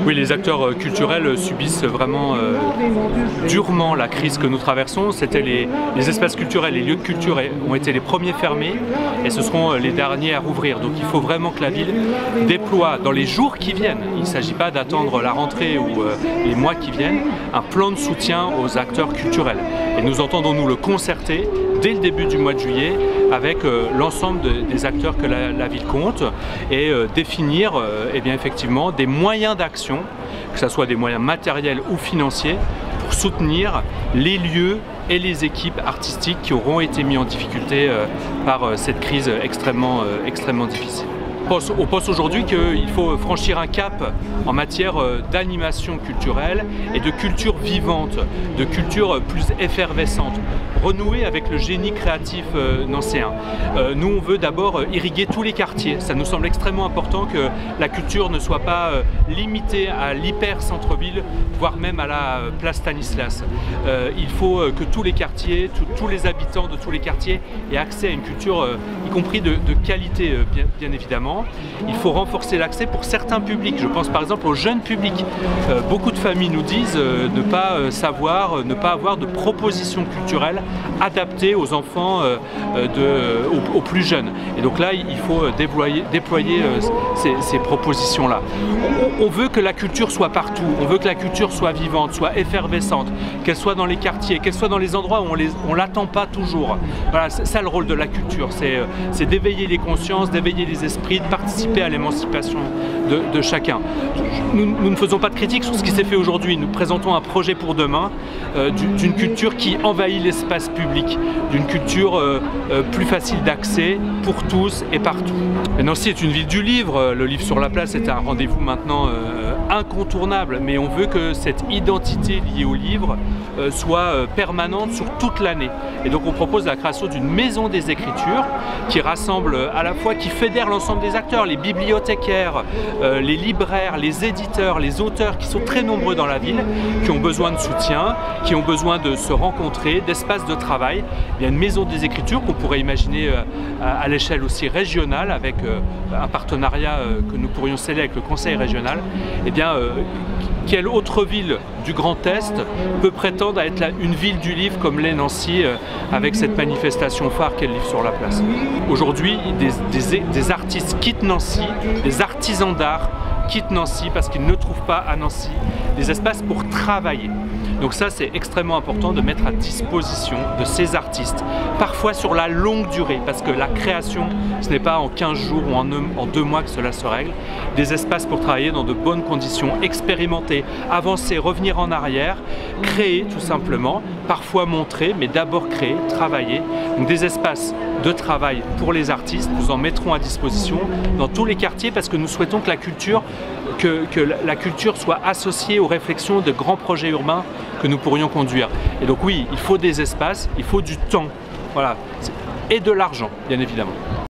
Oui, les acteurs culturels subissent vraiment durement la crise que nous traversons. C'était les espaces culturels, les lieux de culture ont été les premiers fermés et ce seront les derniers à rouvrir. Donc il faut vraiment que la ville déploie dans les jours qui viennent, il ne s'agit pas d'attendre la rentrée ou les mois qui viennent, un plan de soutien aux acteurs culturels. Et nous entendons nous le concerter dès le début du mois de juillet avec l'ensemble des acteurs que la ville compte et définir eh bien, effectivement des moyens d'action, que ce soit des moyens matériels ou financiers, pour soutenir les lieux et les équipes artistiques qui auront été mis en difficulté par cette crise extrêmement difficile. On pense aujourd'hui qu'il faut franchir un cap en matière d'animation culturelle et de culture vivante, de culture plus effervescente, renouer avec le génie créatif nancéen. Nous, on veut d'abord irriguer tous les quartiers. Ça nous semble extrêmement important que la culture ne soit pas limitée à l'hyper-centre-ville, voire même à la place Stanislas. Il faut que tous les quartiers, tous les habitants de tous les quartiers aient accès à une culture, y compris de qualité, bien évidemment. Il faut renforcer l'accès pour certains publics. Je pense par exemple aux jeunes publics. Beaucoup de familles nous disent ne pas savoir, ne pas avoir de propositions culturelles adaptées aux enfants, aux plus jeunes. Et donc là, il faut déployer ces propositions-là. On veut que la culture soit partout, on veut que la culture soit vivante, soit effervescente, qu'elle soit dans les quartiers, qu'elle soit dans les endroits où on ne l'attend pas toujours. Voilà, c'est ça le rôle de la culture, c'est d'éveiller les consciences, d'éveiller les esprits, de participer à l'émancipation de chacun. Nous ne faisons pas de critique sur ce qui s'est fait aujourd'hui, nous présentons un projet pour demain d'une culture qui envahit l'espace public, d'une culture plus facile d'accès pour tous et partout. Et Nancy est une ville du livre, le livre sur la place est un rendez-vous maintenant incontournable, mais on veut que cette identité liée au livre soit permanente sur toute l'année. Et donc on propose la création d'une maison des écritures qui rassemble à la fois, qui fédère l'ensemble des acteurs, les bibliothécaires, les libraires, les éditeurs, les auteurs qui sont très nombreux dans la ville, qui ont besoin de soutien, qui ont besoin de se rencontrer, d'espaces de travail. Il y a une maison des écritures qu'on pourrait imaginer à l'échelle aussi régionale avec un partenariat que nous pourrions sceller avec le conseil régional. Eh bien, quelle autre ville du Grand Est peut prétendre à être une ville du livre comme l'est Nancy avec cette manifestation phare qu'est le livre sur la place. Aujourd'hui, des artistes quittent Nancy, des artisans d'art quittent Nancy parce qu'ils ne trouvent pas à Nancy des espaces pour travailler. Donc ça, c'est extrêmement important de mettre à disposition de ces artistes, parfois sur la longue durée, parce que la création, ce n'est pas en 15 jours ou en 2 mois que cela se règle, des espaces pour travailler dans de bonnes conditions, expérimenter, avancer, revenir en arrière, créer tout simplement, parfois montrer, mais d'abord créer, travailler. Donc des espaces de travail pour les artistes, nous en mettrons à disposition dans tous les quartiers parce que nous souhaitons que la culture soit associée aux réflexions de grands projets urbains que nous pourrions conduire. Et donc oui, il faut des espaces, il faut du temps, voilà, et de l'argent, bien évidemment.